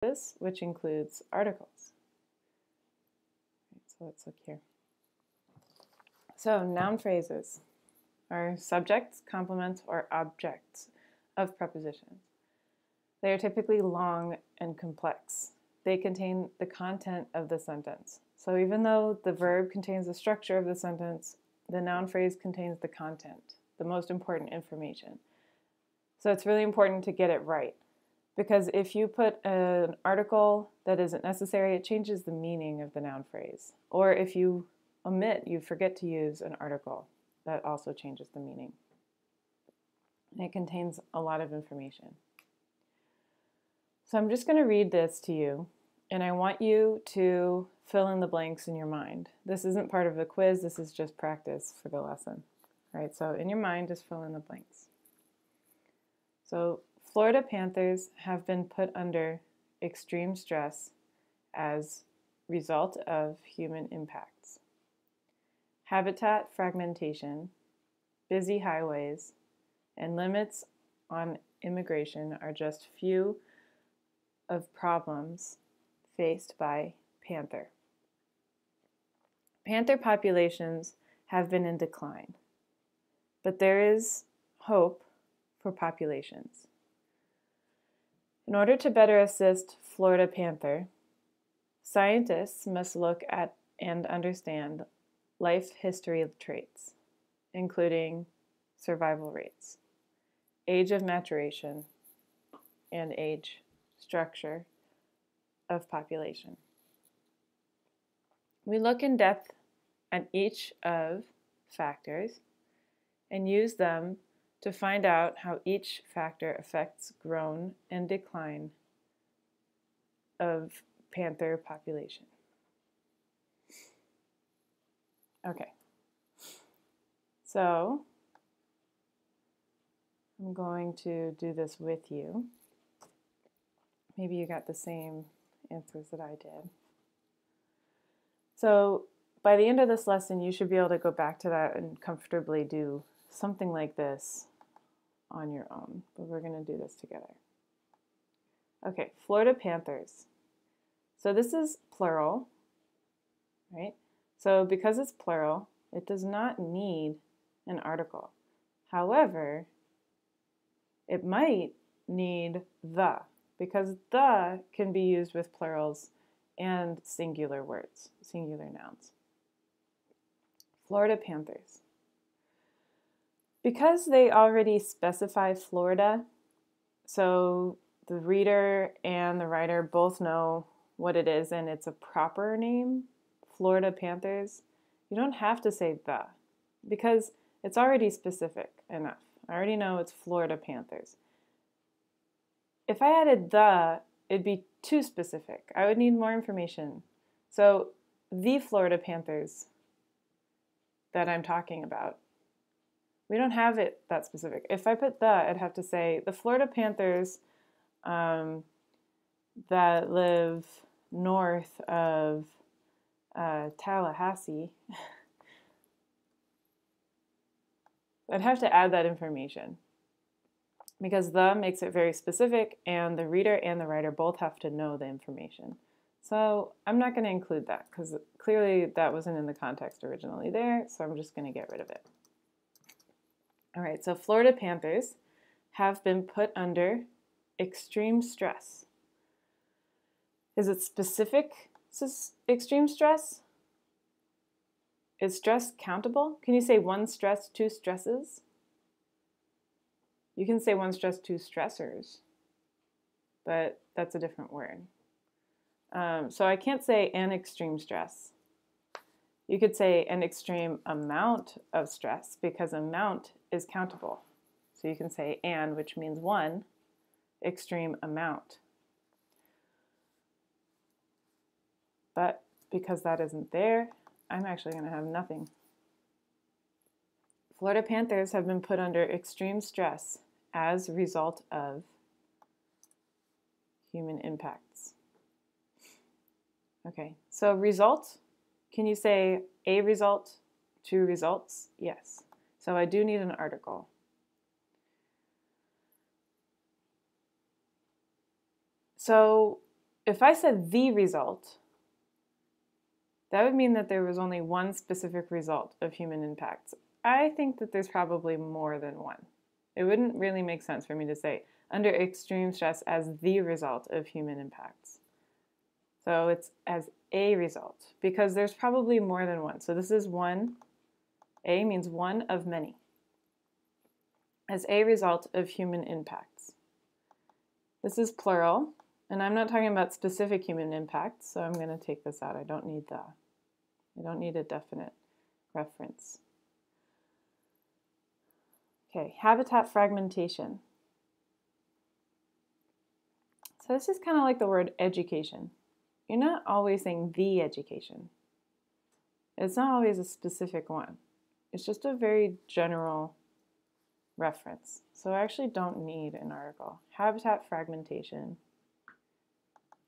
this, which includes articles. So let's look here. So noun phrases are subjects, complements, or objects of prepositions. They are typically long and complex. They contain the content of the sentence. So even though the verb contains the structure of the sentence, the noun phrase contains the content, the most important information. So it's really important to get it right, because if you put an article that isn't necessary, it changes the meaning of the noun phrase. Or if you you forget to use an article, that also changes the meaning. And it contains a lot of information. So I'm just going to read this to you, and I want you to fill in the blanks in your mind. This isn't part of the quiz, this is just practice for the lesson. All right, so in your mind, just fill in the blanks. So Florida panthers have been put under extreme stress as result of human impacts. Habitat fragmentation, busy highways, and limits on immigration are just few of problems faced by panther. Panther populations have been in decline, but there is hope for populations. In order to better assist Florida panther, scientists must look at and understand life history traits, including survival rates, age of maturation, and age structure of population. We look in depth at each of factors and use them to find out how each factor affects growth and decline of panther population. Okay, so I'm going to do this with you. Maybe you got the same answers that I did. So by the end of this lesson, you should be able to go back to that and comfortably do something like this on your own, but we're going to do this together. Okay, Florida panthers. So this is plural, right? So because it's plural, it does not need an article. However, it might need the, because the can be used with plurals and singular words, singular nouns. Florida panthers. Because they already specify Florida, so the reader and the writer both know what it is and it's a proper name, Florida panthers, you don't have to say the, because it's already specific enough. I already know it's Florida panthers. If I added the, it'd be too specific. I would need more information. So the Florida panthers that I'm talking about, we don't have it that specific. If I put the, I'd have to say the Florida panthers that live north of Tallahassee. I'd have to add that information because the makes it very specific and the reader and the writer both have to know the information. So I'm not going to include that because clearly that wasn't in the context originally there, so I'm just going to get rid of it. All right, so Florida panthers have been put under extreme stress. Is it specific extreme stress? Is stress countable? Can you say one stress, two stresses? You can say one stress, two stressors, but that's a different word. So I can't say an extreme stress. You could say an extreme amount of stress because amount is countable. So you can say an, which means one, extreme amount. But because that isn't there, I'm actually going to have nothing. Florida panthers have been put under extreme stress as a result of human impacts. Okay, so result, can you say a result, two results? Yes. So I do need an article. So if I said the result, that would mean that there was only one specific result of human impacts. I think that there's probably more than one. It wouldn't really make sense for me to say under extreme stress as the result of human impacts. So it's as a result, because there's probably more than one. So this is one. A means one of many. As a result of human impacts. This is plural, and I'm not talking about specific human impacts, so I'm going to take this out. I don't need a definite reference. Okay, habitat fragmentation. So this is kind of like the word education. You're not always saying the education. It's not always a specific one. It's just a very general reference. So I actually don't need an article. Habitat fragmentation.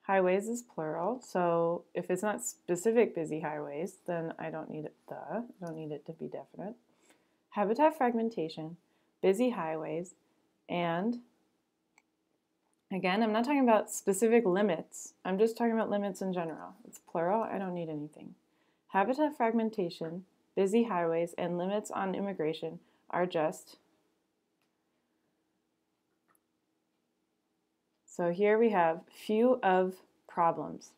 Highways is plural, so if it's not specific busy highways, then I don't need it to be definite. Habitat fragmentation, busy highways, and again, I'm not talking about specific limits. I'm just talking about limits in general. It's plural. I don't need anything. Habitat fragmentation, busy highways, and limits on immigration are just. So here we have few of problems.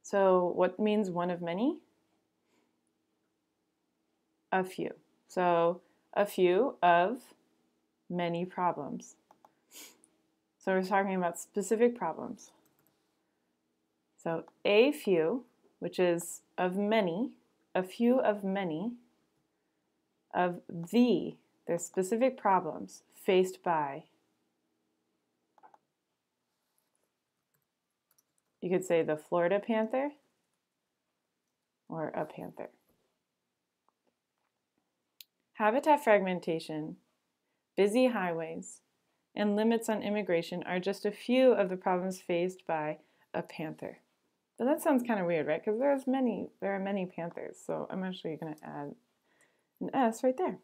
So what means one of many? A few. So a few of many problems. So we're talking about specific problems. So a few, which is of many, a few of many, of the specific problems faced by. You could say the Florida panther or a panther. Habitat fragmentation, busy highways, and limits on immigration are just a few of the problems faced by a panther. But that sounds kind of weird, right? Because there are many panthers. So I'm actually going to add an S right there.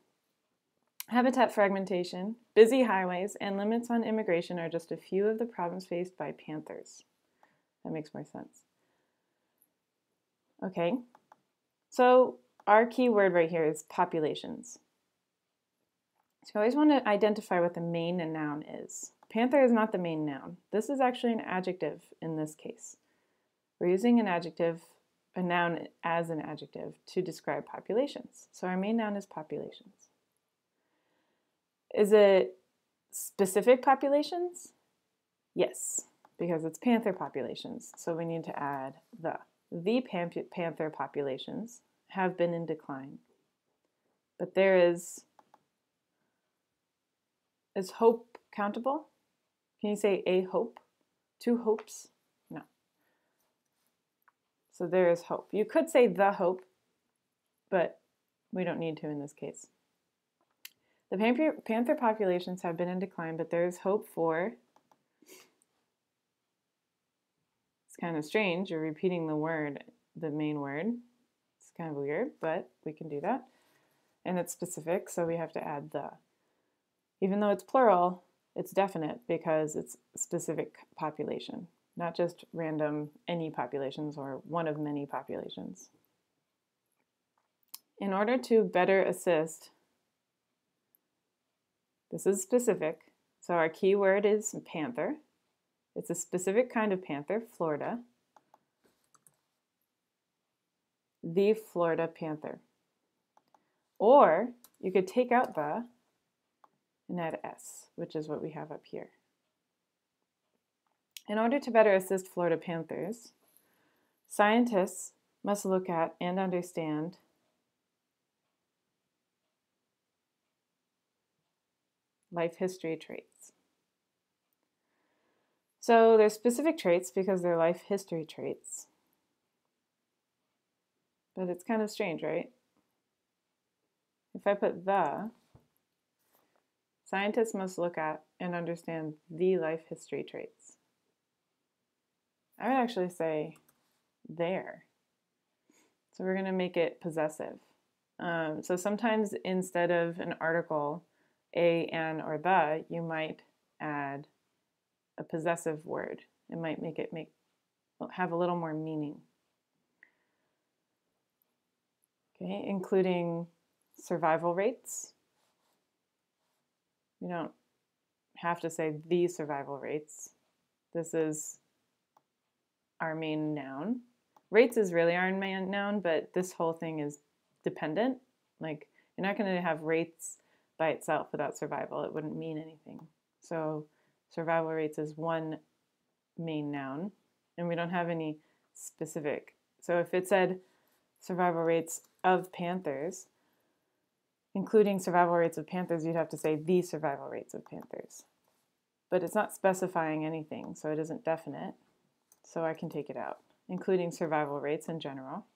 Habitat fragmentation, busy highways, and limits on immigration are just a few of the problems faced by panthers. That makes more sense. Okay, so our key word right here is populations. So you always want to identify what the main noun is. Panther is not the main noun. This is actually an adjective in this case. We're using an adjective, a noun as an adjective to describe populations. So our main noun is populations. Is it specific populations? Yes, because it's panther populations. So we need to add the. The panther populations have been in decline. But there is hope countable? Can you say a hope? Two hopes? No. So there is hope. You could say the hope, but we don't need to in this case. The panther populations have been in decline, but there is hope for. It's kind of strange. You're repeating the word, the main word. It's kind of weird, but we can do that. And it's specific, so we have to add the. Even though it's plural, it's definite because it's specific population, not just random any populations or one of many populations. In order to better assist, this is specific, so our key word is panther. It's a specific kind of panther, Florida. The Florida panther. Or you could take out the and add S, which is what we have up here. In order to better assist Florida panthers, scientists must look at and understand life history traits. So they're specific traits because they're life history traits. But it's kind of strange, right? If I put the, scientists must look at and understand the life history traits. I would actually say their. So we're going to make it possessive. So sometimes instead of an article, a, an, or the, you might add a possessive word It might make it have a little more meaning. Okay, including survival rates. You don't have to say the survival rates. This is our main noun. Rates is really our main noun, but this whole thing is dependent. Like, you're not going to have rates by itself without survival. It wouldn't mean anything. So survival rates is one main noun, and we don't have any specific. So if it said survival rates of panthers, including survival rates of panthers, you'd have to say the survival rates of panthers. But it's not specifying anything, so it isn't definite. So I can take it out, including survival rates in general.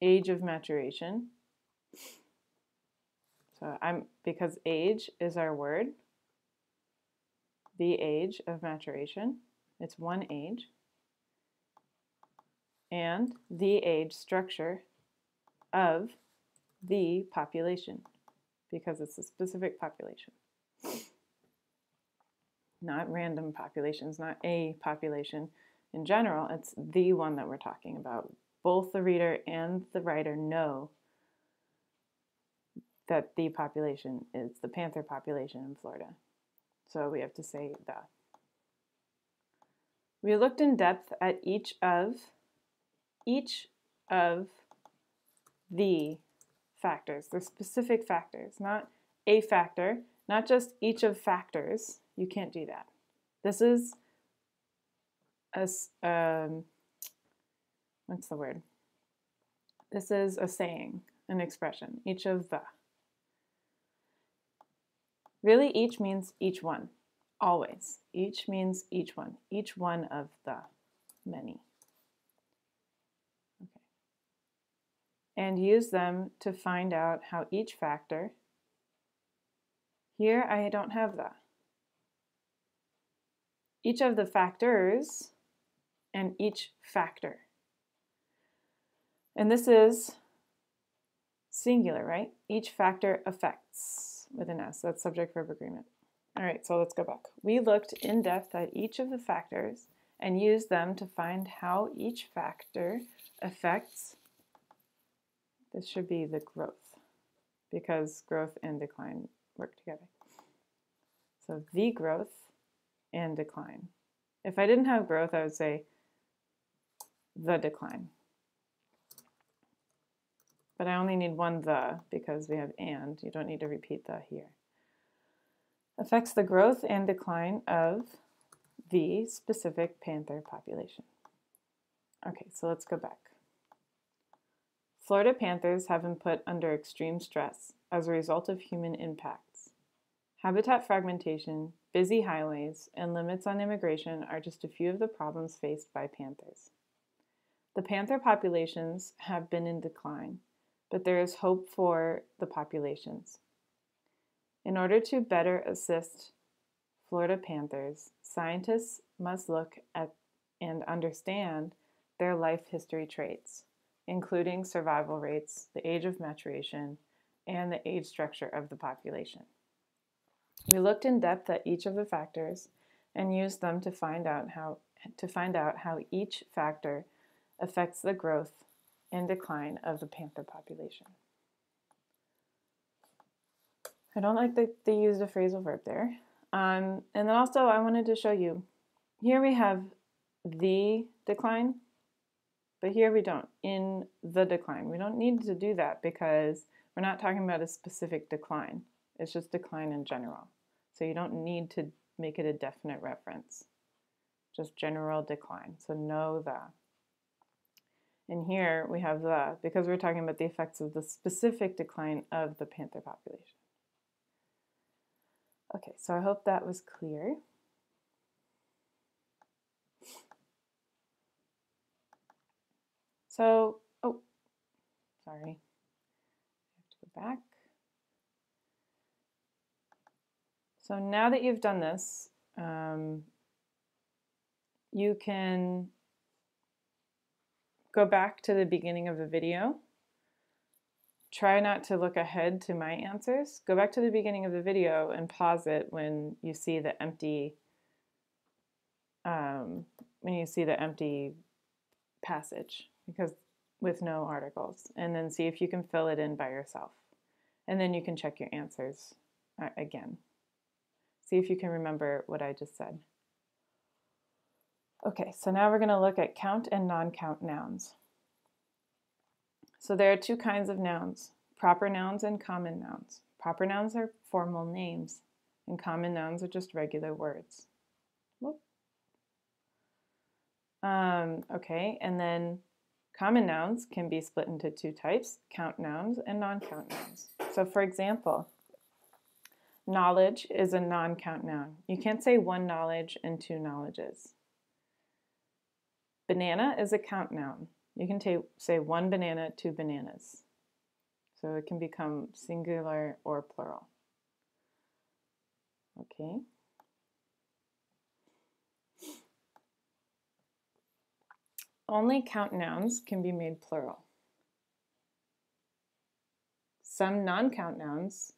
Age of maturation. So because age is our word, the age of maturation, it's one age. And the age structure of the population, because it's a specific population. Not random populations, not a population. In general, it's the one that we're talking about. Both the reader and the writer know that the population is the panther population in Florida. So we have to say the. We looked in depth at each of the factors. They're specific factors, not a factor, not just each of factors. You can't do that. This is what's the word? This is a saying, an expression, each of the. Really, each means each one, always. Each means each one of the many. Okay. And use them to find out how each factor, here I don't have the. Each of the factors and each factor. And this is singular, right? Each factor affects with an S. That's subject-verb agreement. All right, so let's go back. We looked in depth at each of the factors and used them to find how each factor affects, this should be the growth, because growth and decline work together. So the growth and decline. If I didn't have growth, I would say the decline. But I only need one the because we have and. You don't need to repeat the here. Affects the growth and decline of the specific panther population. Okay, so let's go back. Florida panthers have been put under extreme stress as a result of human impacts. Habitat fragmentation, busy highways, and limits on immigration are just a few of the problems faced by panthers. The panther populations have been in decline, but there is hope for the populations. In order to better assist Florida panthers, scientists must look at and understand their life history traits, including survival rates, the age of maturation, and the age structure of the population. We looked in depth at each of the factors and used them to find out how each factor affects the growth and decline of the panther population. I don't like that they used a phrasal verb there. And then also I wanted to show you, here we have the decline, but here we don't, in the decline. We don't need to do that because we're not talking about a specific decline. It's just decline in general. So you don't need to make it a definite reference. Just general decline. So no the. And here we have the, because we're talking about the effects of the specific decline of the panther population. Okay, so I hope that was clear. So, oh, sorry. I have to go back. So now that you've done this, you can go back to the beginning of the video. Try not to look ahead to my answers. Go back to the beginning of the video and pause it when you see the empty when you see the empty passage, because with no articles, and then see if you can fill it in by yourself. And then you can check your answers again. See if you can remember what I just said. Okay, so now we're going to look at count and non-count nouns. So there are two kinds of nouns, proper nouns and common nouns. Proper nouns are formal names, and common nouns are just regular words. Okay, and then common nouns can be split into two types, count nouns and non-count nouns. So for example, knowledge is a non-count noun. You can't say one knowledge and two knowledges. Banana is a count noun. You can say one banana, two bananas. So it can become singular or plural. Okay. Only count nouns can be made plural. Some non-count nouns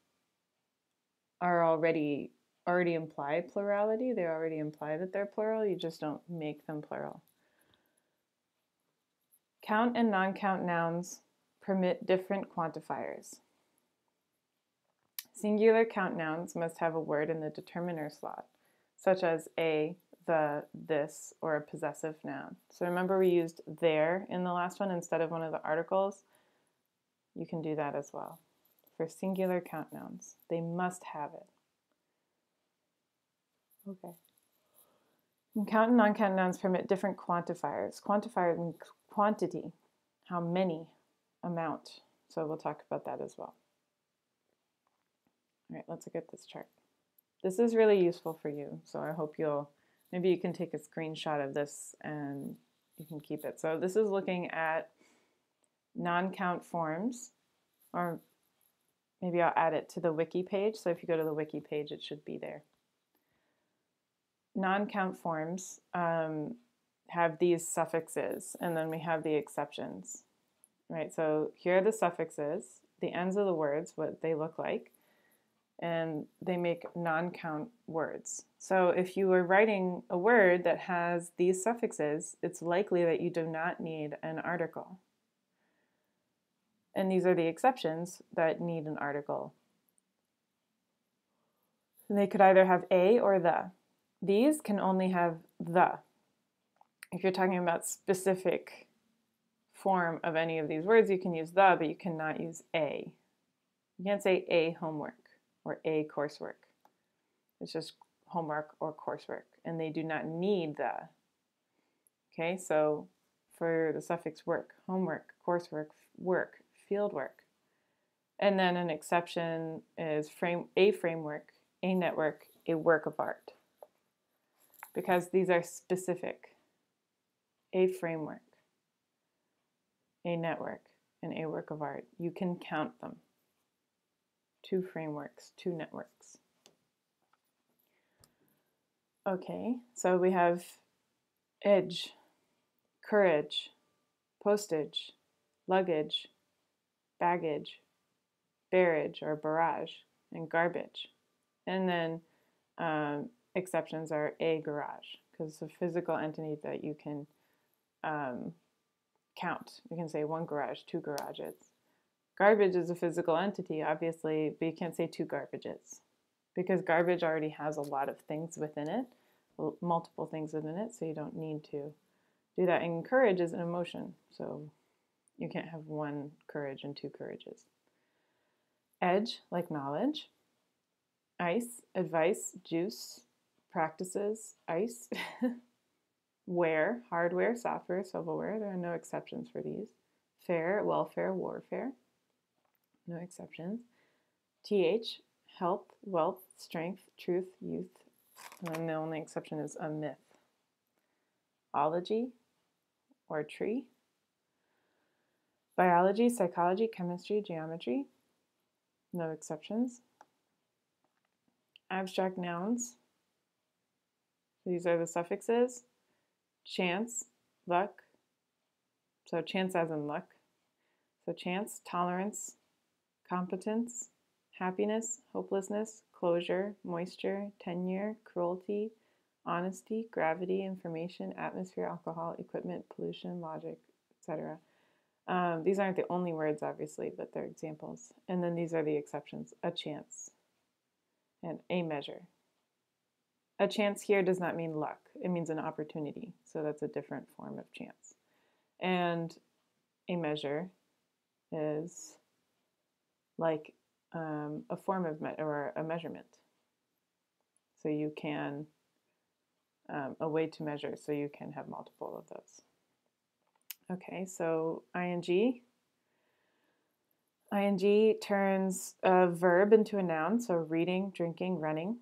are already imply plurality. They already imply that they're plural. You just don't make them plural. Count and non-count nouns permit different quantifiers. Singular count nouns must have a word in the determiner slot, such as a, the, this, or a possessive noun. So remember we used there in the last one instead of one of the articles? You can do that as well. For singular count nouns, they must have it. Okay. And count and non-count nouns permit different quantifiers. Quantifier means quantity, how many, amount. So we'll talk about that as well. All right, let's look at this chart. This is really useful for you, so I hope maybe you can take a screenshot of this and you can keep it. So this is looking at non-count forms, or maybe I'll add it to the wiki page. So if you go to the wiki page, it should be there. Non-count forms have these suffixes, and then we have the exceptions, right? So here are the suffixes, the ends of the words, what they look like, and they make non-count words. So if you were writing a word that has these suffixes, it's likely that you do not need an article. And these are the exceptions that need an article. And they could either have a or the. These can only have the. If you're talking about specific form of any of these words, you can use the, but you cannot use a. You can't say a homework or a coursework. It's just homework or coursework, and they do not need the. Okay, so for the suffix work, homework, coursework, work, fieldwork. And then an exception is a framework, a network, a work of art. Because these are specific. A framework, a network, and a work of art. You can count them. 2 frameworks, 2 networks. Okay, so we have edge, courage, postage, luggage, baggage, barrage or barrage, and garbage. And then exceptions are a garage, because it's a physical entity that you can count. You can say 1 garage, 2 garages. Garbage is a physical entity, obviously, but you can't say 2 garbages, because garbage already has a lot of things within it, multiple things within it, so you don't need to do that. And courage is an emotion, so you can't have 1 courage and 2 courages. Edge, like knowledge. Ice, advice, juice, practices, ice. Ware, hardware, software, silverware. There are no exceptions for these. Fair, welfare, warfare. No exceptions. TH, health, wealth, strength, truth, youth. And then the only exception is a myth. Ology, or tree. Biology, psychology, chemistry, geometry. No exceptions. Abstract nouns. These are the suffixes. Chance, luck. So chance as in luck. So chance, tolerance, competence, happiness, hopelessness, closure, moisture, tenure, cruelty, honesty, gravity, information, atmosphere, alcohol, equipment, pollution, logic, etc. These aren't the only words, obviously, but they're examples. And then these are the exceptions: a chance and a measure. A chance here does not mean luck. It means an opportunity. So that's a different form of chance. And a measure is like a form of or a measurement. So you can, a way to measure, so you can have multiple of those. Okay, so ing. ing turns a verb into a noun, so reading, drinking, running.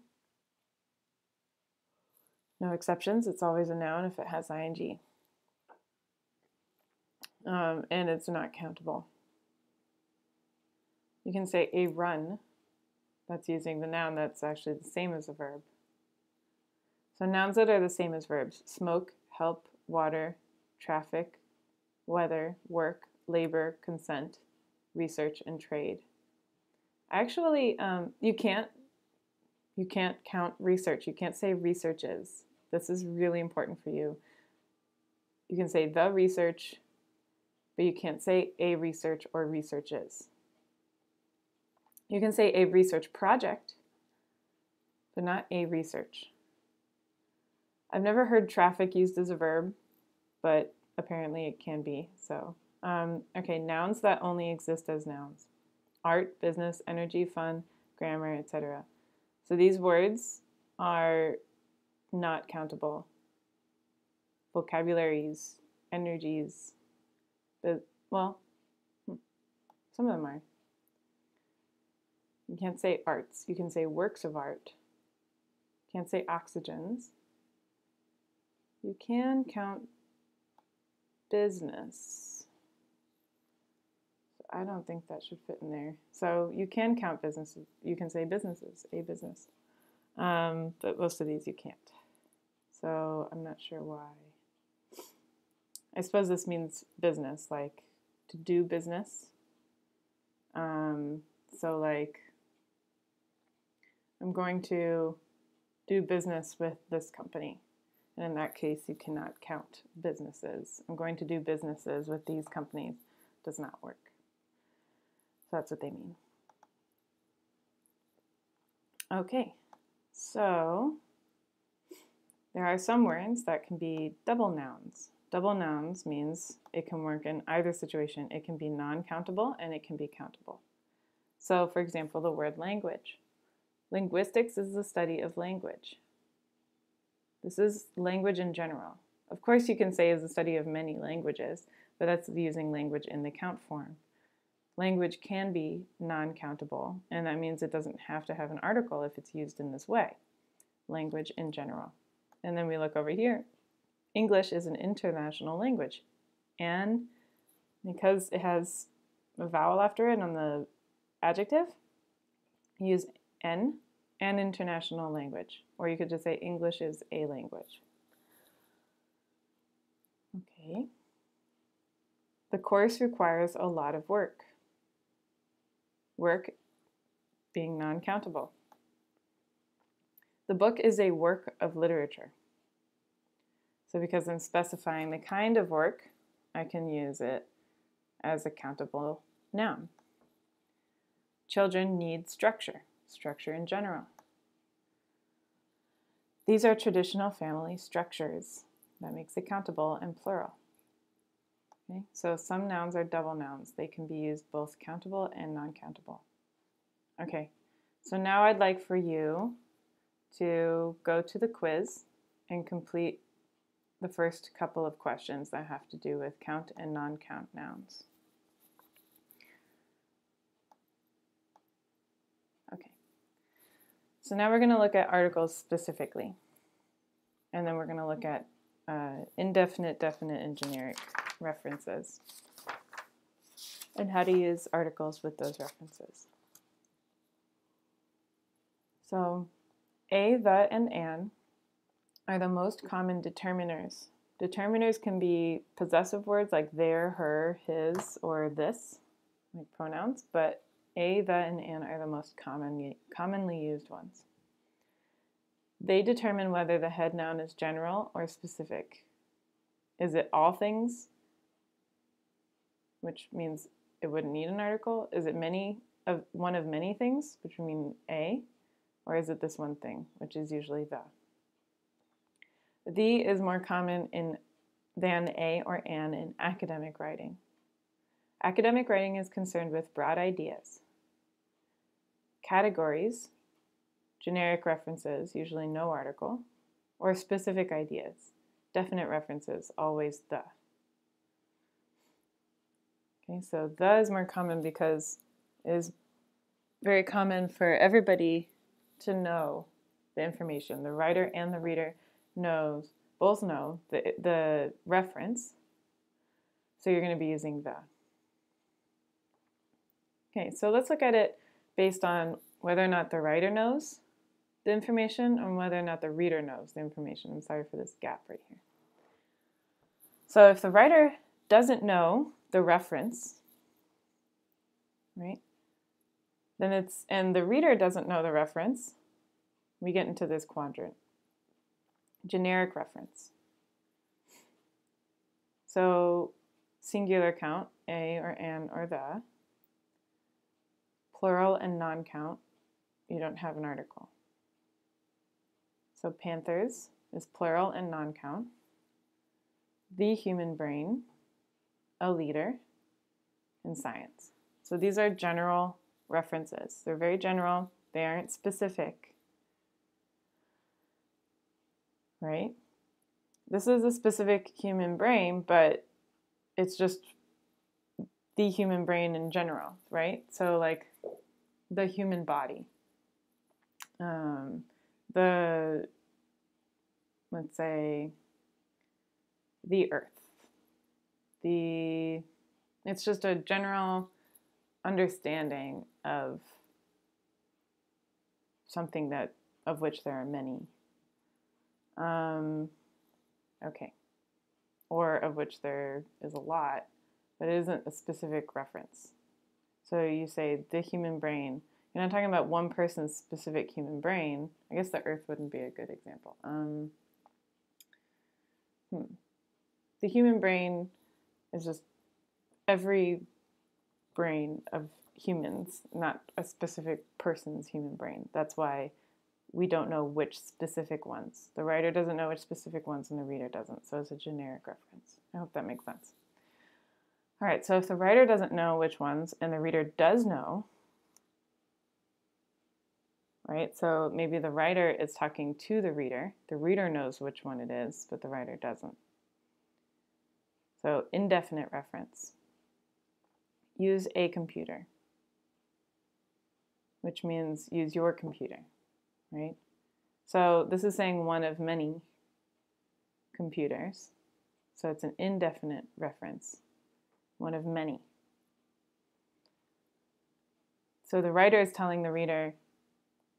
No exceptions, it's always a noun if it has ing. And it's not countable. You can say a run, that's using the noun that's actually the same as a verb. So nouns that are the same as verbs: smoke, help, water, traffic, weather, work, labor, consent, research, and trade. Actually, you can't count research. You can't say researches. This is really important for you. You can say the research, but you can't say a research or researches. You can say a research project, but not a research. I've never heard traffic used as a verb, but apparently it can be. So, okay, nouns that only exist as nouns: art, business, energy, fun, grammar, etc. So these words are not countable. Vocabularies, energies, well, some of them are. You can't say arts. You can say works of art. You can't say oxygens. You can count business. I don't think that should fit in there. So you can count businesses. You can say businesses, a business. But most of these you can't. So I'm not sure why. I suppose this means business, like to do business. So like, I'm going to do business with this company. And in that case, you cannot count businesses. I'm going to do businesses with these companies. Does not work. So that's what they mean. Okay, so there are some words that can be double nouns. Double nouns means it can work in either situation. It can be non-countable and it can be countable. So for example, the word language. Linguistics is the study of language. This is language in general. Of course, you can say is the study of many languages, but that's using language in the count form. Language can be non-countable, and that means it doesn't have to have an article if it's used in this way. Language in general. And then we look over here. English is an international language, and because it has a vowel after it on the adjective, you use N, an international language. Or you could just say English is a language. Okay. The course requires a lot of work. Work being non-countable. The book is a work of literature. So because I'm specifying the kind of work, I can use it as a countable noun. Children need structure. Structure in general. These are traditional family structures. That makes it countable and plural. Okay? So some nouns are double nouns. They can be used both countable and non-countable. Okay, so now I'd like for you to go to the quiz and complete the first couple of questions that have to do with count and non-count nouns. So now we're going to look at articles specifically. And then we're going to look at indefinite, definite, and generic references. And how to use articles with those references. So a, the, and an are the most common determiners. Determiners can be possessive words like their, her, his, or this, like pronouns, but a, the, and an are the most commonly used ones. They determine whether the head noun is general or specific. Is it all things, which means it wouldn't need an article? Is it one of many things, which would mean a? Or is it this one thing, which is usually the? The is more common than a or an in academic writing. Academic writing is concerned with broad ideas. Categories, generic references, usually no article, or specific ideas, definite references, always the. Okay, so the is more common because it is very common for everybody to know the information. The writer and the reader both know the reference, so you're going to be using the. Okay, so let's look at it based on whether or not the writer knows the information and whether or not the reader knows the information. I'm sorry for this gap right here. So if the writer doesn't know the reference, right, and the reader doesn't know the reference, we get into this quadrant. Generic reference. So singular count, a or an or the. Plural and non-count, you don't have an article. So panthers is plural and non-count. The human brain, a leader, and science. So these are general references. They're very general. They aren't specific. Right? This is a specific human brain, but it's just the human brain in general, right? So like the human body, let's say the earth, it's just a general understanding of something of which there are many. Okay, or of which there is a lot, but it isn't a specific reference. So you say the human brain. You're not talking about one person's specific human brain. I guess the earth wouldn't be a good example. The human brain is just every brain of humans, not a specific person's human brain. That's why we don't know which specific ones. The writer doesn't know which specific ones and the reader doesn't, so it's a generic reference. I hope that makes sense. All right, so if the writer doesn't know which ones and the reader does know, right, so maybe the writer is talking to the reader knows which one it is, but the writer doesn't. So indefinite reference. Use a computer, which means use your computer, right? So this is saying one of many computers. So it's an indefinite reference, one of many. So the writer is telling the reader,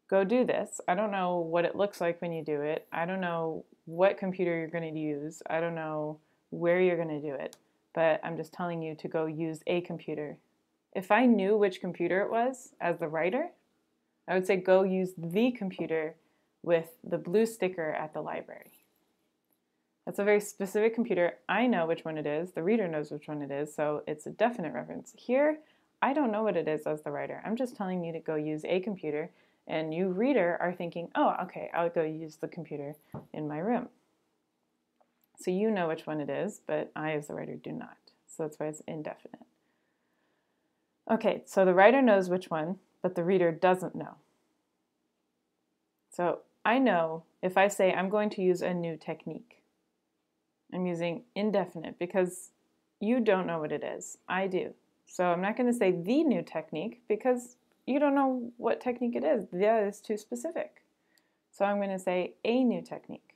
go do this. I don't know what it looks like when you do it. I don't know what computer you're going to use. I don't know where you're going to do it. But I'm just telling you to go use a computer. If I knew which computer it was as the writer, I would say go use the computer with the blue sticker at the library. That's a very specific computer. I know which one it is. The reader knows which one it is, so it's a definite reference. Here, I don't know what it is as the writer. I'm just telling you to go use a computer, and you, reader, are thinking, oh, okay, I'll go use the computer in my room. So you know which one it is, but I, as the writer, do not. So that's why it's indefinite. Okay, so the writer knows which one, but the reader doesn't know. So I know if I say I'm going to use a new technique, I'm using indefinite because you don't know what it is. I do. So I'm not going to say the new technique because you don't know what technique it is. That is too specific. So I'm going to say a new technique.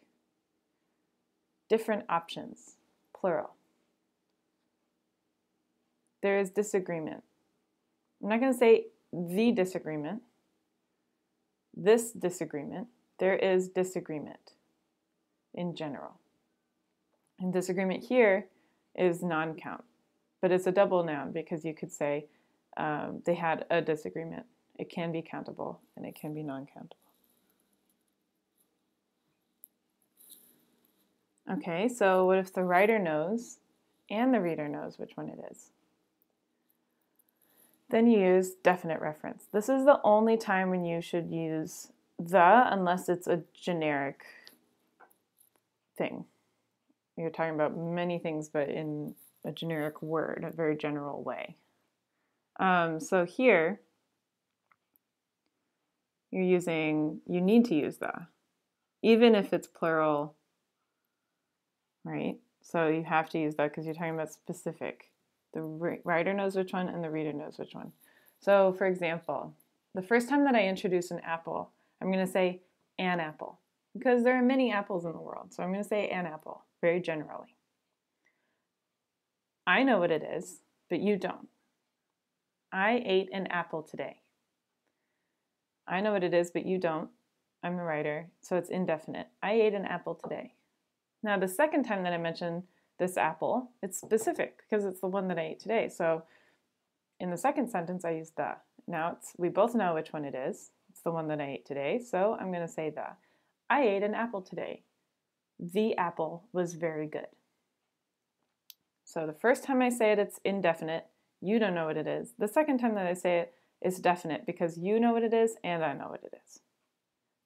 Different options, plural. There is disagreement. I'm not going to say the disagreement, this disagreement. There is disagreement in general. And disagreement here is non-count, but it's a double noun because you could say they had a disagreement. It can be countable and it can be non-countable. Okay, so what if the writer knows and the reader knows which one it is? Then you use definite reference. This is the only time when you should use the, unless it's a generic thing. You're talking about many things, but in a generic word, a very general way. So here, you need to use the, even if it's plural, right? So you have to use that because you're talking about specific. The writer knows which one and the reader knows which one. So for example, the first time that I introduce an apple, I'm going to say an apple because there are many apples in the world. So I'm going to say an apple very generally. I know what it is, but you don't. I ate an apple today. I know what it is, but you don't. I'm the writer, so it's indefinite. I ate an apple today. Now, the second time that I mention this apple, it's specific because it's the one that I ate today. So in the second sentence, I use the. Now, we both know which one it is. It's the one that I ate today, so I'm going to say the. I ate an apple today. The apple was very good. So the first time I say it, it's indefinite. You don't know what it is. The second time that I say it, it's definite because you know what it is and I know what it is.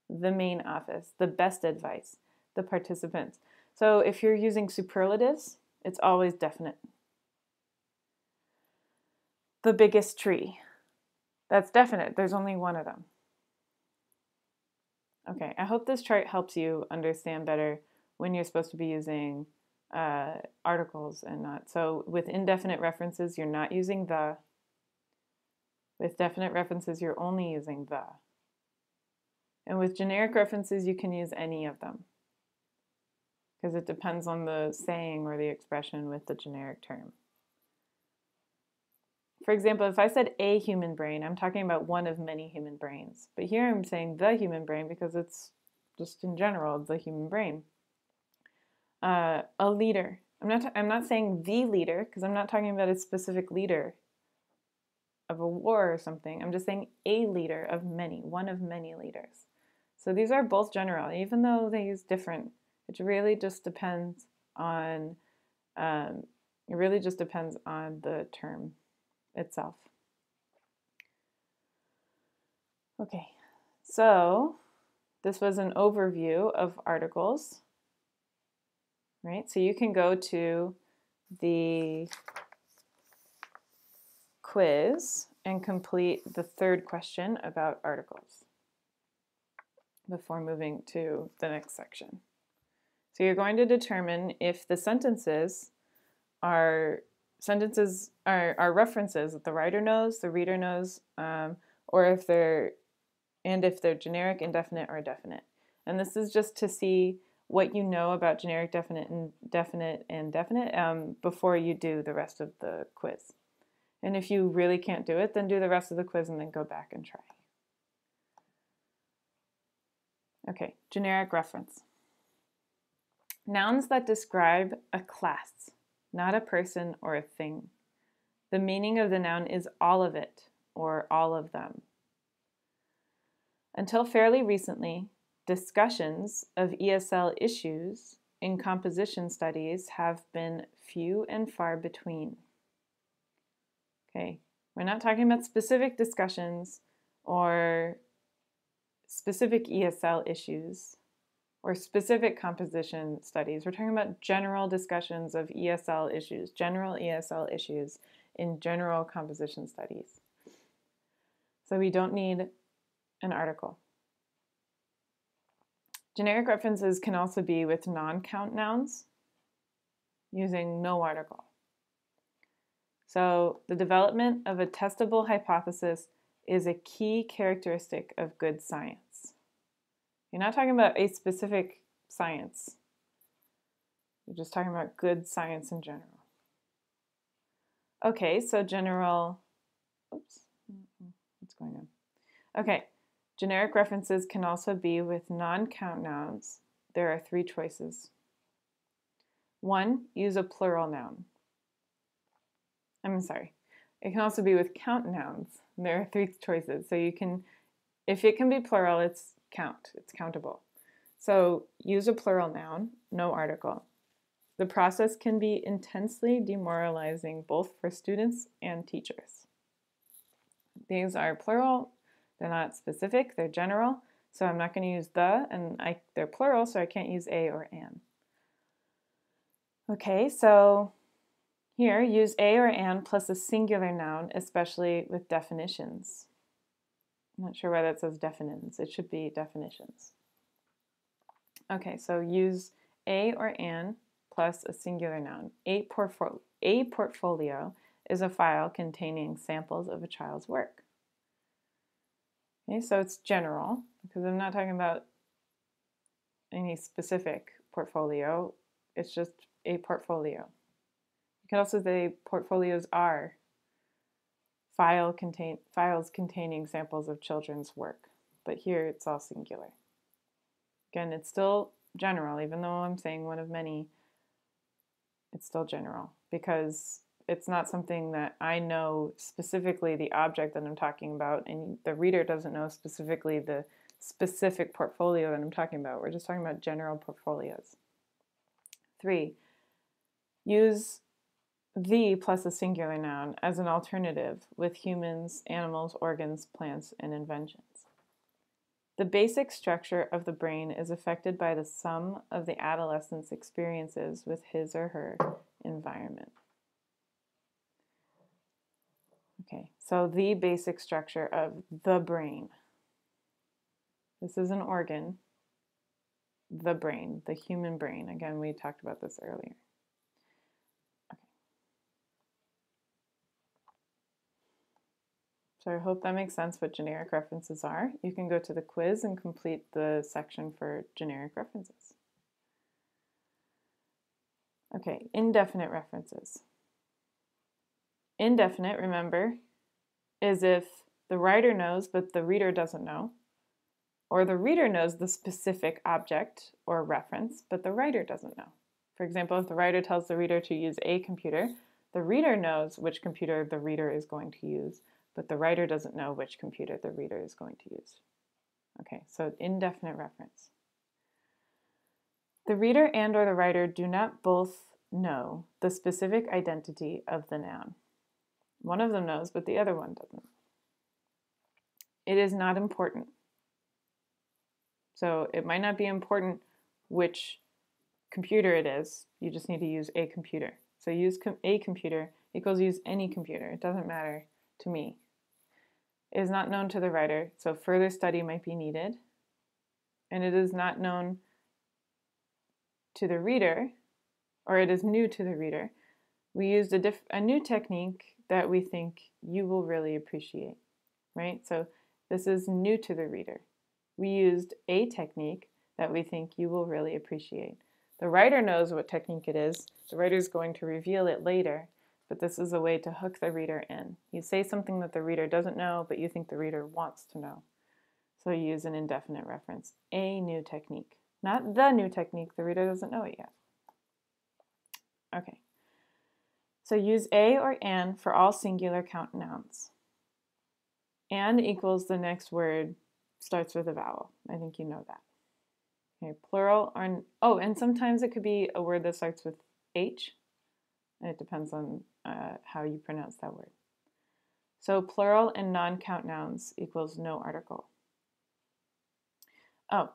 The main office, the best advice, the participants. So if you're using superlatives, it's always definite. The biggest tree. That's definite. There's only one of them. Okay, I hope this chart helps you understand better when you're supposed to be using articles and not. So with indefinite references, you're not using the. With definite references, you're only using the. And with generic references, you can use any of them because it depends on the saying or the expression with the generic term. For example, if I said a human brain, I'm talking about one of many human brains. But here I'm saying the human brain because it's just in general the human brain. A leader. I'm not saying the leader because I'm not talking about a specific leader of a war or something. I'm just saying a leader of many, one of many leaders. So these are both general, even though they use different. It really just depends on the term itself. Okay, so this was an overview of articles, right? So you can go to the quiz and complete the third question about articles before moving to the next section. So you're going to determine if the sentences are references that the writer knows, the reader knows, or if they're generic, indefinite, or definite. And this is just to see what you know about generic, definite, and definite before you do the rest of the quiz. And if you really can't do it, then do the rest of the quiz and then go back and try. Okay, generic reference. Nouns that describe a class, not a person or a thing. The meaning of the noun is all of it, or all of them. Until fairly recently, discussions of ESL issues in composition studies have been few and far between. Okay, we're not talking about specific discussions or specific ESL issues or specific composition studies. We're talking about general discussions of ESL issues, general ESL issues in general composition studies. So we don't need an article. Generic references can also be with non-count nouns using no article. So the development of a testable hypothesis is a key characteristic of good science. You're not talking about a specific science. You're just talking about good science in general. Okay, so general, oops, what's going on? Okay, generic references can also be with non-count nouns. There are 3 choices. 1, use a plural noun. It can also be with count nouns. There are 3 choices. So you can, if it can be plural, it's count. It's countable. So use a plural noun, no article. The process can be intensely demoralizing both for students and teachers. These are plural, they're not specific, they're general, so I'm not going to use the, and they're plural, so I can't use a or an. Okay, so here, use a or an plus a singular noun, especially with definitions. I'm not sure why that says definitions. It should be definitions. Okay, so use a or an plus a singular noun. A portfolio is a file containing samples of a child's work. Okay, so it's general because I'm not talking about any specific portfolio. It's just a portfolio. You can also say portfolios are files containing samples of children's work, but here it's all singular. Again, it's still general, even though I'm saying one of many, it's still general because it's not something that I know specifically the object that I'm talking about, and the reader doesn't know specifically the specific portfolio that I'm talking about. We're just talking about general portfolios. 3, use the plus a singular noun as an alternative with humans, animals, organs, plants, and inventions. The basic structure of the brain is affected by the sum of the adolescent's experiences with his or her environment. Okay, so the basic structure of the brain. This is an organ, the brain, the human brain. Again, we talked about this earlier. Okay. So I hope that makes sense what generic references are. You can go to the quiz and complete the section for generic references. Okay, indefinite references. Indefinite, remember, is if the writer knows but the reader doesn't know, or the reader knows the specific object or reference but the writer doesn't know. For example, if the writer tells the reader to use a computer, the reader knows which computer the reader is going to use, but the writer doesn't know which computer the reader is going to use. Okay, so indefinite reference. The reader and or the writer do not both know the specific identity of the noun. One of them knows, but the other one doesn't. It is not important. So it might not be important which computer it is. You just need to use a computer. So use a computer equals use any computer. It doesn't matter to me. It is not known to the writer, so further study might be needed. And it is not known to the reader, or it is new to the reader. We used a new technique that we think you will really appreciate, right? So this is new to the reader. We used a technique that we think you will really appreciate. The writer knows what technique it is. The writer is going to reveal it later, but this is a way to hook the reader in. You say something that the reader doesn't know, but you think the reader wants to know. So you use an indefinite reference, a new technique. Not the new technique, the reader doesn't know it yet. Okay. So use a or an for all singular count nouns. And equals the next word starts with a vowel. I think you know that. Okay, plural or, oh, and sometimes it could be a word that starts with H. And it depends on how you pronounce that word. So plural and non-count nouns equals no article. Oh,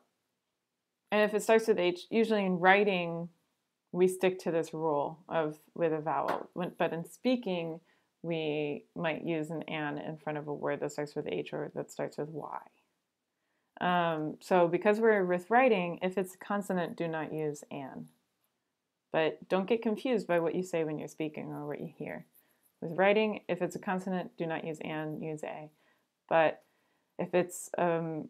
and if it starts with H, usually in writing, we stick to this rule of with a vowel. But in speaking, we might use an in front of a word that starts with H or that starts with Y. So because we're with writing, if it's a consonant, do not use an. But don't get confused by what you say when you're speaking or what you hear. With writing, if it's a consonant, do not use an, use a. But if it's a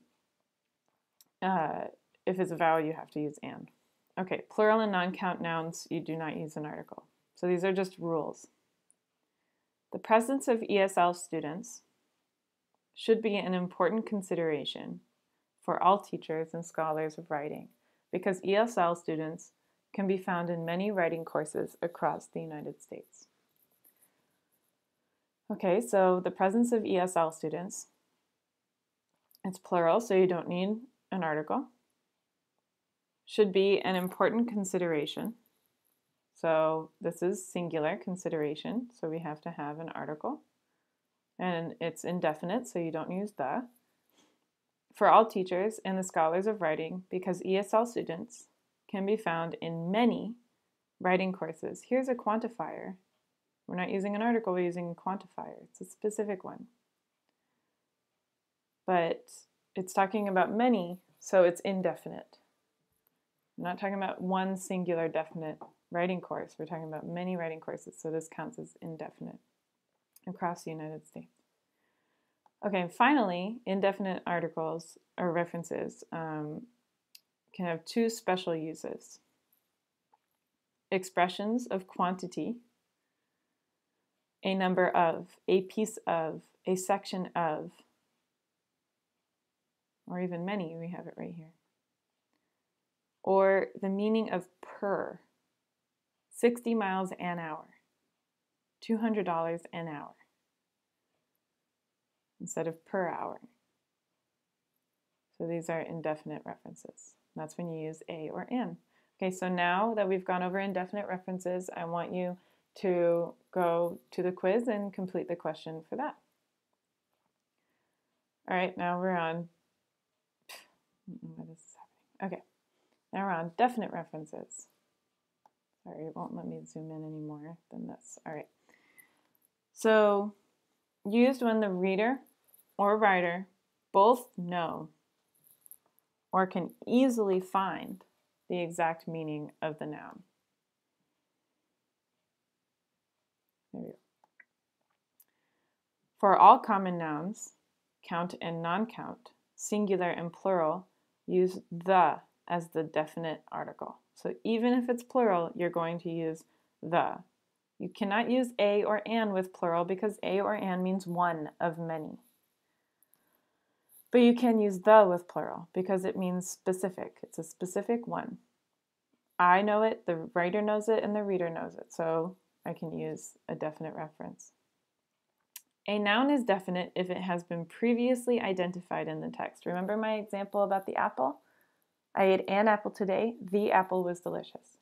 vowel, you have to use an. Okay, plural and non-count nouns, you do not use an article. So these are just rules. The presence of ESL students should be an important consideration for all teachers and scholars of writing, because ESL students can be found in many writing courses across the United States. Okay, so the presence of ESL students, it's plural, so you don't need an article. should be an important consideration. So this is singular consideration, so we have to have an article. And it's indefinite, so you don't use the. For all teachers and the scholars of writing, because ESL students can be found in many writing courses. Here's a quantifier. We're not using an article, we're using a quantifier. It's a specific one. But it's talking about many, so it's indefinite. I'm not talking about one singular definite writing course. We're talking about many writing courses, so this counts as indefinite across the United States. Okay, and finally, indefinite articles or references can have two special uses. Expressions of quantity, a number of, a piece of, a section of, or even many, we have it right here. Or the meaning of per, 60 miles an hour, $200 an hour, instead of per hour. So these are indefinite references. That's when you use a or an. Okay, so now that we've gone over indefinite references, I want you to go to the quiz and complete the question for that. All right, now we're on, what is happening? Okay, now we're on definite references. Sorry, it won't let me zoom in any more than this. All right. So, used when the reader or writer both know or can easily find the exact meaning of the noun. There we go. For all common nouns, count and non-count, singular and plural, use the as the definite article. So even if it's plural, you're going to use the. You cannot use a or an with plural because a or an means one of many. But you can use the with plural because it means specific. It's a specific one. I know it, the writer knows it, and the reader knows it. So I can use a definite reference. A noun is definite if it has been previously identified in the text. Remember my example about the apple? I ate an apple today. The apple was delicious.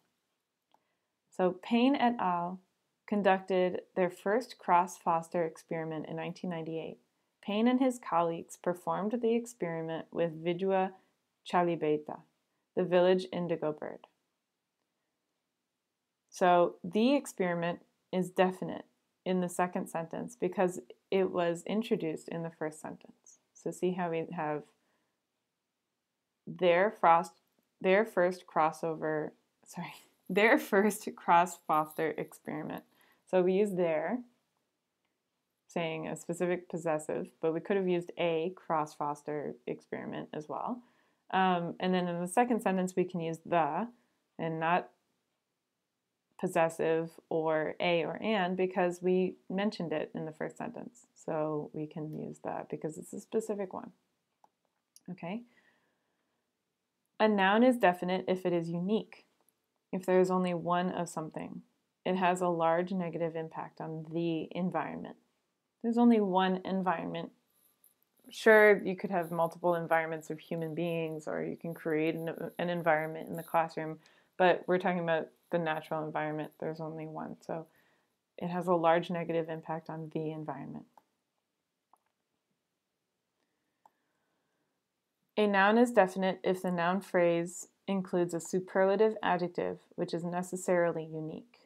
So Payne et al. Conducted their first cross-Foster experiment in 1998. Payne and his colleagues performed the experiment with Vidua chalybeta, the village indigo bird. So the experiment is definite in the second sentence because it was introduced in the first sentence. So see how we have their first cross-Foster experiment. So we use their, saying a specific possessive, but we could have used a cross-Foster experiment as well. And then in the second sentence, we can use the and not possessive or a or an because we mentioned it in the first sentence. So we can use that because it's a specific one. Okay. A noun is definite if it is unique, if there is only one of something. It has a large negative impact on the environment. There's only one environment. Sure, you could have multiple environments of human beings, or you can create an environment in the classroom, but we're talking about the natural environment. There's only one, so it has a large negative impact on the environment. A noun is definite if the noun phrase includes a superlative adjective which is necessarily unique.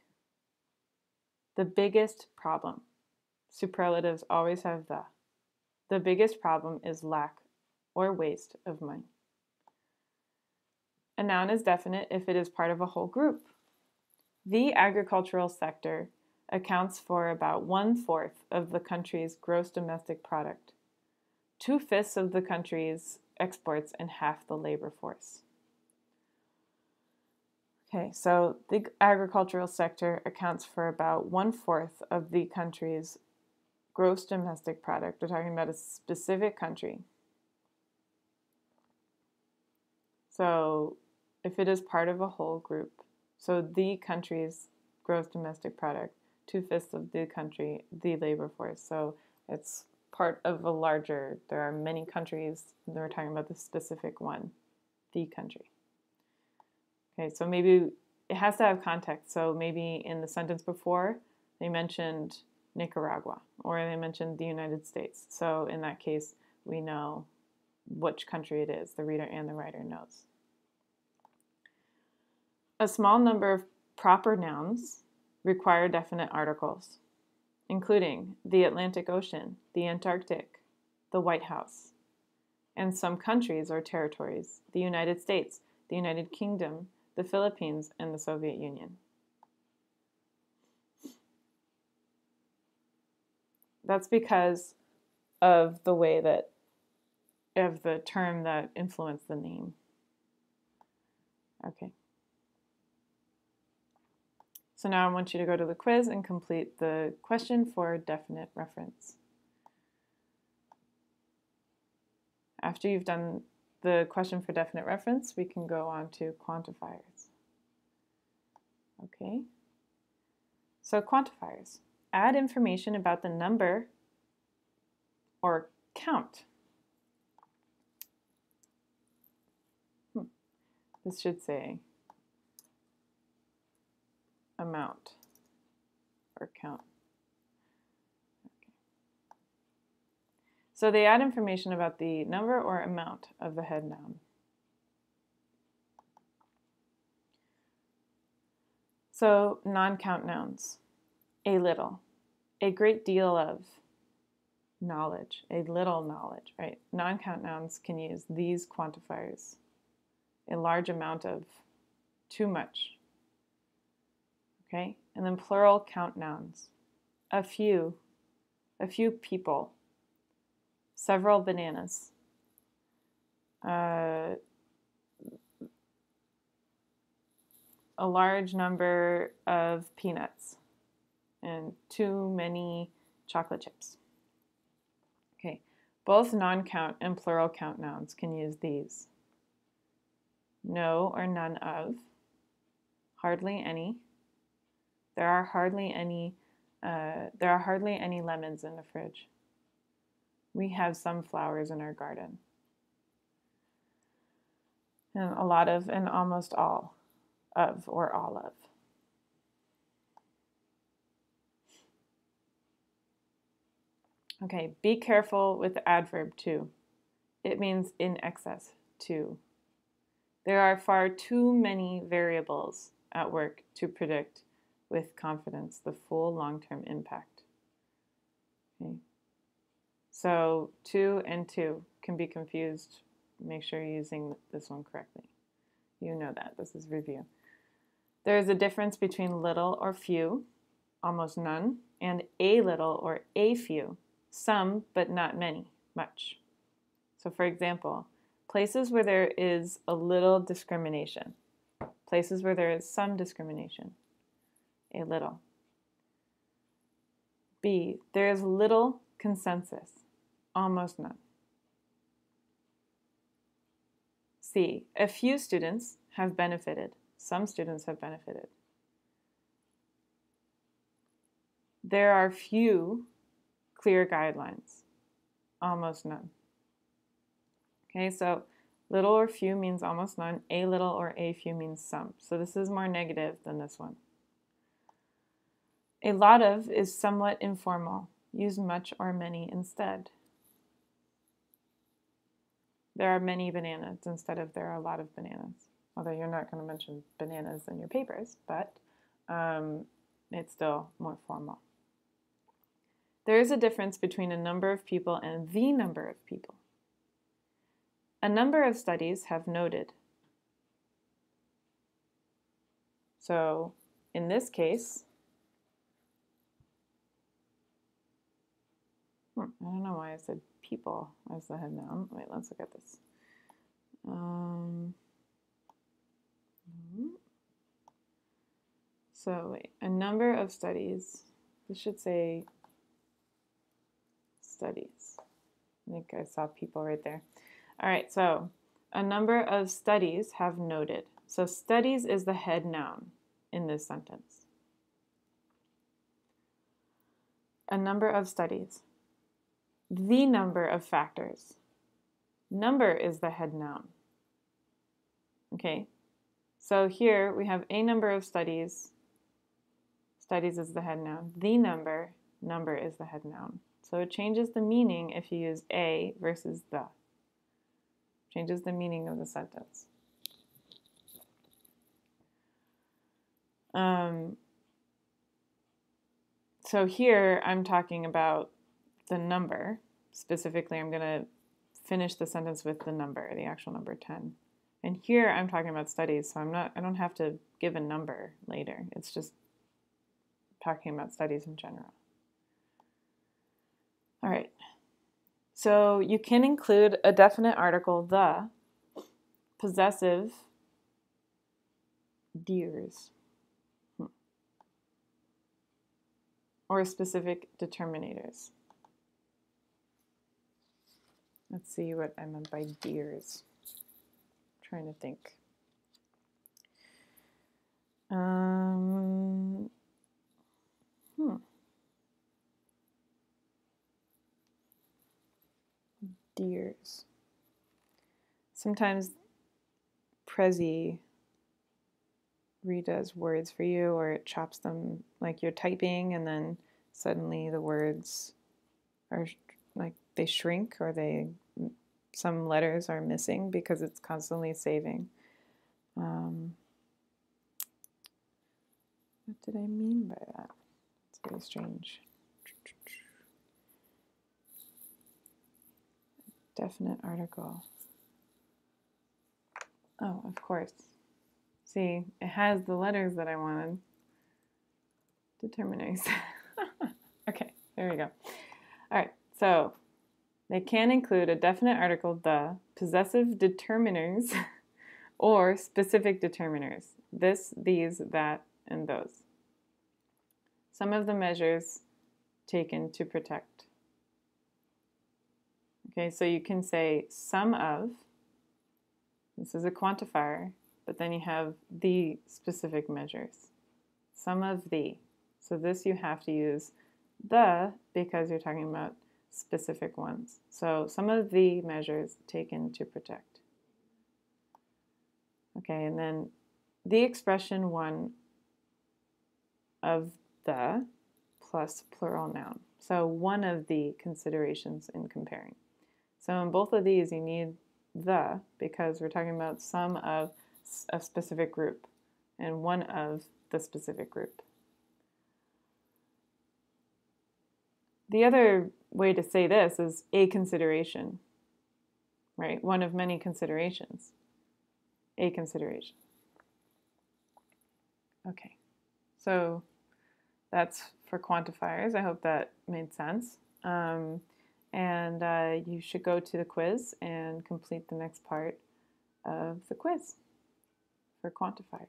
The biggest problem. Superlatives always have the. The biggest problem is lack or waste of money. A noun is definite if it is part of a whole group. The agricultural sector accounts for about 1/4 of the country's gross domestic product, 2/5 of the country's exports, and half the labor force. Okay, so the agricultural sector accounts for about 1/4 of the country's gross domestic product. We're talking about a specific country. So if it is part of a whole group, so the country's gross domestic product, 2/5 of the country, the labor force. So it's part of a larger, there are many countries, we're talking about the specific one, the country. Okay, so maybe it has to have context. So maybe in the sentence before, they mentioned Nicaragua, or they mentioned the United States. So in that case, we know which country it is. The reader and the writer knows. A small number of proper nouns require definite articles, including the Atlantic Ocean, the Antarctic, the White House, and some countries or territories, the United States, the United Kingdom, the Philippines, and the Soviet Union. That's because of the way that, of the term that influenced the name. Okay. So now I want you to go to the quiz and complete the question for definite reference. After you've done the question for definite reference, we can go on to quantifiers. Okay. So quantifiers. Add information about the number or count. This should say amount or count. Okay. So they add information about the number or amount of the head noun. So non-count nouns. A little, a great deal of knowledge, a little knowledge, right? Non-count nouns can use these quantifiers. A large amount of, too much. Okay, and then plural count nouns. A few people, several bananas, a large number of peanuts, and too many chocolate chips. Okay, both non-count and plural count nouns can use these. No or none of, hardly any. There are hardly any lemons in the fridge. We have some flowers in our garden. And a lot of and almost all of or all of. Okay, be careful with the adverb to. It means in excess to. There are far too many variables at work to predict with confidence the full long-term impact. Okay. So to and to can be confused. Make sure you're using this one correctly. You know that. This is review. There is a difference between little or few, almost none, and a little or a few, some but not many, much. So for example, places where there is a little discrimination, places where there is some discrimination, a little. B, there is little consensus, almost none. C, a few students have benefited, some students have benefited. There are few clear guidelines, almost none. Okay, so little or few means almost none, a little or a few means some. So this is more negative than this one. A lot of is somewhat informal. Use much or many instead. There are many bananas instead of there are a lot of bananas. Although you're not going to mention bananas in your papers, but it's still more formal. There is a difference between a number of people and the number of people. A number of studies have noted. So in this case, I don't know why I said people as the head noun. Wait, let's look at this. So wait, a number of studies. This should say studies. I think I saw people right there. All right, so a number of studies have noted. So studies is the head noun in this sentence. A number of studies. The number of factors. Number is the head noun. Okay, So here we have a number of studies. Studies is the head noun. The number, number is the head noun. So it changes the meaning if you use a versus the. Changes the meaning of the sentence. So here I'm talking about the number. Specifically, I'm going to finish the sentence with the number, the actual number 10. And here I'm talking about studies, so I don't have to give a number later. It's just talking about studies in general. All right. So you can include a definite article, the, possessive, dears, or specific determinators. Let's see what I meant by dears. I'm trying to think. Dears. Sometimes Prezi redoes words for you, or it chops them like you're typing and then suddenly the words are like they shrink, or some letters are missing because it's constantly saving. What did I mean by that? It's very strange. Definite article. Oh, of course. See, it has the letters that I wanted. Determiners. Okay, there we go. All right, so they can include a definite article, the, possessive determiners, or specific determiners. This, these, that, and those. Some of the measures taken to protect. Okay, so you can say some of, this is a quantifier, but then you have the specific measures. Some of the. So this you have to use the because you're talking about specific ones. So some of the measures taken to protect. Okay, and then the expression one of the plus plural noun. So one of the considerations in comparing. So in both of these you need the because we're talking about some of a specific group and one of the specific group. The other way to say this is a consideration, right? One of many considerations. A consideration. Okay, so that's for quantifiers. I hope that made sense. And you should go to the quiz and complete the next part of the quiz for quantifiers.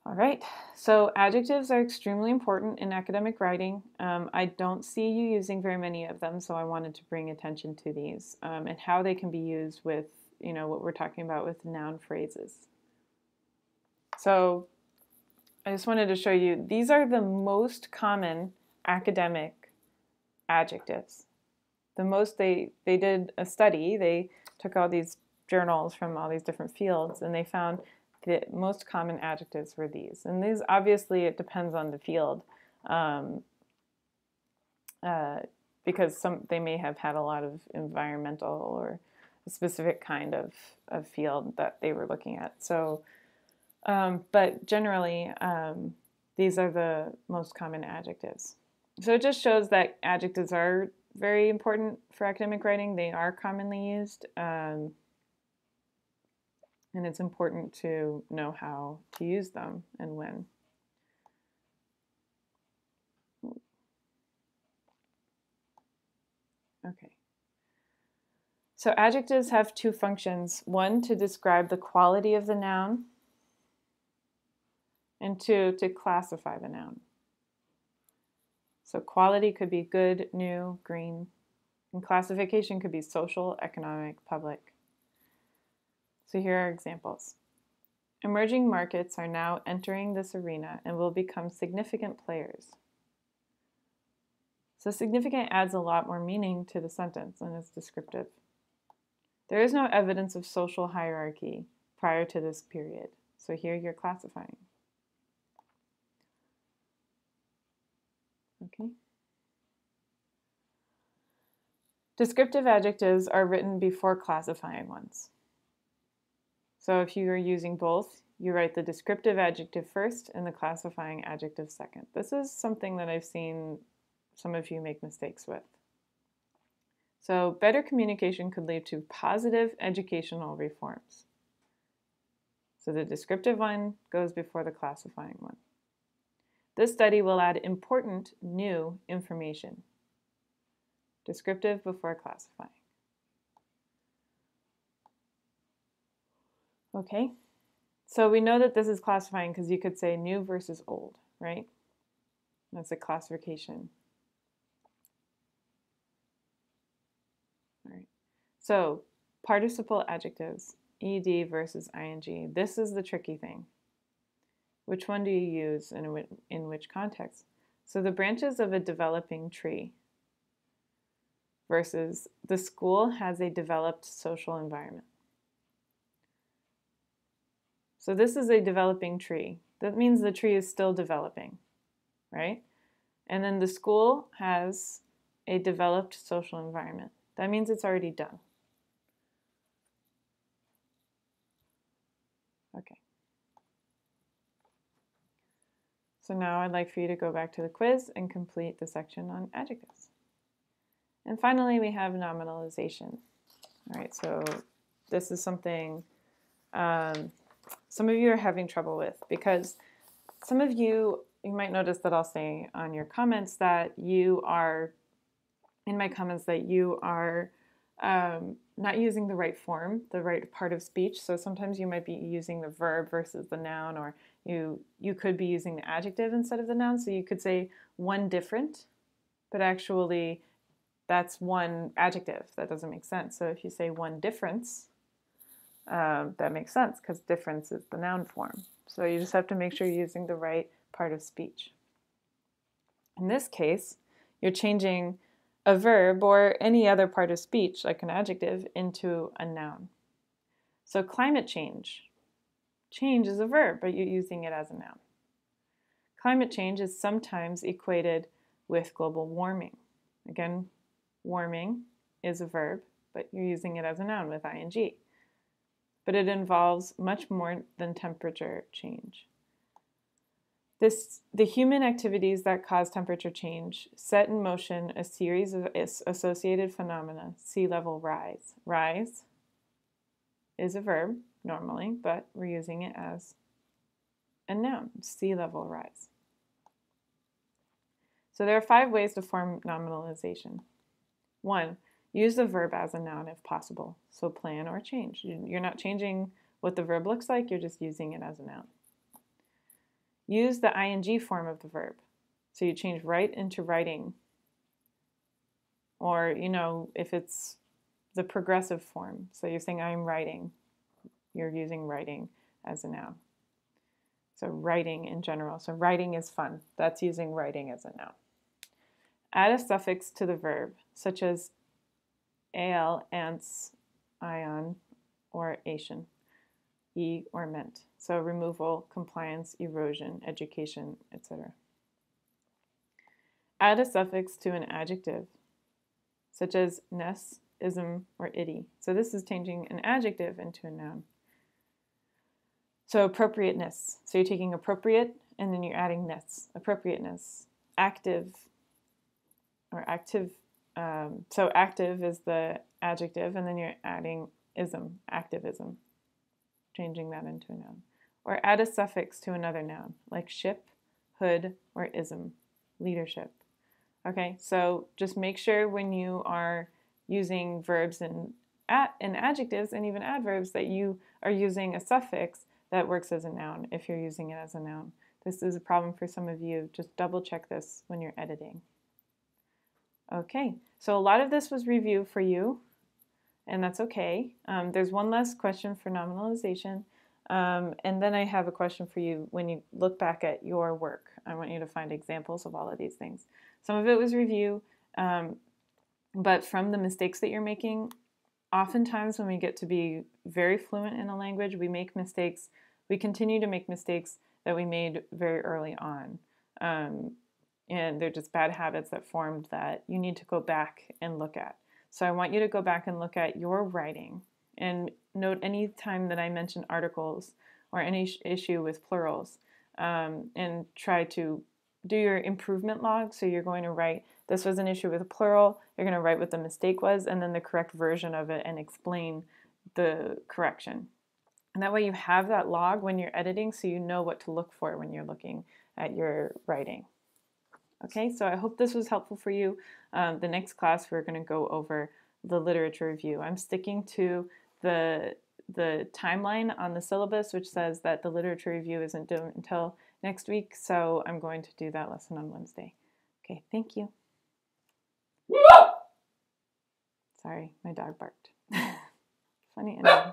All right, so adjectives are extremely important in academic writing. I don't see you using very many of them, so I wanted to bring attention to these and how they can be used with, what we're talking about with noun phrases. So I just wanted to show you, these are the most common academic adjectives. They did a study, they took all these journals from all these different fields, and they found the most common adjectives were these. And these, obviously, it depends on the field because they may have had a lot of environmental or a specific kind of field that they were looking at. So, but generally, these are the most common adjectives. So it just shows that adjectives are very important for academic writing. They are commonly used. And it's important to know how to use them and when. Okay. So adjectives have two functions. One, to describe the quality of the noun, and two, to classify the noun. So quality could be good, new, green, and classification could be social, economic, public. So here are examples. Emerging markets are now entering this arena and will become significant players. So significant adds a lot more meaning to the sentence and is descriptive. There is no evidence of social hierarchy prior to this period. So here you're classifying. Okay. Descriptive adjectives are written before classifying ones. So if you are using both, you write the descriptive adjective first and the classifying adjective second. This is something that I've seen some of you make mistakes with. So better communication could lead to positive educational reforms. So the descriptive one goes before the classifying one. This study will add important new information. Descriptive before classifying. Okay, so we know that this is classifying because you could say new versus old, right? That's a classification. All right, so participle adjectives, ed versus ing. This is the tricky thing. Which one do you use and in which context? So the branches of a developing tree versus the school has a developed social environment. So this is a developing tree. That means the tree is still developing, right? And then the school has a developed social environment. That means it's already done. Okay. So now I'd like for you to go back to the quiz and complete the section on adjectives. And finally, we have nominalization. All right, so this is something some of you are having trouble with because some of you might notice that I'll say on your comments that you are, in my comments, that you are not using the right form, the right part of speech. So sometimes you might be using the verb versus the noun, or you could be using the adjective instead of the noun. So you could say one different, but actually that's one adjective. That doesn't make sense. So if you say one difference, that makes sense because difference is the noun form. So you just have to make sure you're using the right part of speech. In this case, you're changing a verb or any other part of speech, like an adjective, into a noun. So climate change. Change is a verb, but you're using it as a noun. Climate change is sometimes equated with global warming. Again, warming is a verb, but you're using it as a noun with ing. But it involves much more than temperature change. The human activities that cause temperature change set in motion a series of associated phenomena. Sea level rise. Rise is a verb normally, but we're using it as a noun. Sea level rise. So there are 5 ways to form nominalization. 1. Use the verb as a noun if possible. So plan or change. You're not changing what the verb looks like, you're just using it as a noun. Use the ing form of the verb. So you change write into writing. Or, if it's the progressive form. So you're saying I'm writing. You're using writing as a noun. So writing in general. So writing is fun. That's using writing as a noun. Add a suffix to the verb, such as al, ants, ion, or ation, or meant. So removal, compliance, erosion, education, etc. Add a suffix to an adjective, such as ness, ism, or itty. So this is changing an adjective into a noun. So appropriateness. So you're taking appropriate and then you're adding ness. Appropriateness. Active, or active. So active is the adjective, and then you're adding ism, activism, changing that into a noun. Or add a suffix to another noun, like ship, hood, or ism, leadership. Okay, so just make sure when you are using verbs and adjectives and even adverbs that you are using a suffix that works as a noun if you're using it as a noun. This is a problem for some of you. Just double check this when you're editing. Okay, so a lot of this was review for you, and that's okay. There's one last question for nominalization, and then I have a question for you when you look back at your work. I want you to find examples of all of these things. Some of it was review, but from the mistakes that you're making, oftentimes when we get to be very fluent in a language, we make mistakes. We continue to make mistakes that we made very early on. And they're just bad habits that formed that you need to go back and look at. So I want you to go back and look at your writing and note any time that I mention articles or any issue with plurals, and try to do your improvement log. So you're going to write, this was an issue with a plural, you're going to write what the mistake was and then the correct version of it and explain the correction. And that way you have that log when you're editing so you know what to look for when you're looking at your writing. Okay, so I hope this was helpful for you. The next class we're going to go over the literature review. I'm sticking to the timeline on the syllabus, which says that the literature review isn't due until next week, so I'm going to do that lesson on Wednesday. Okay, thank you. Sorry, my dog barked. Funny ending.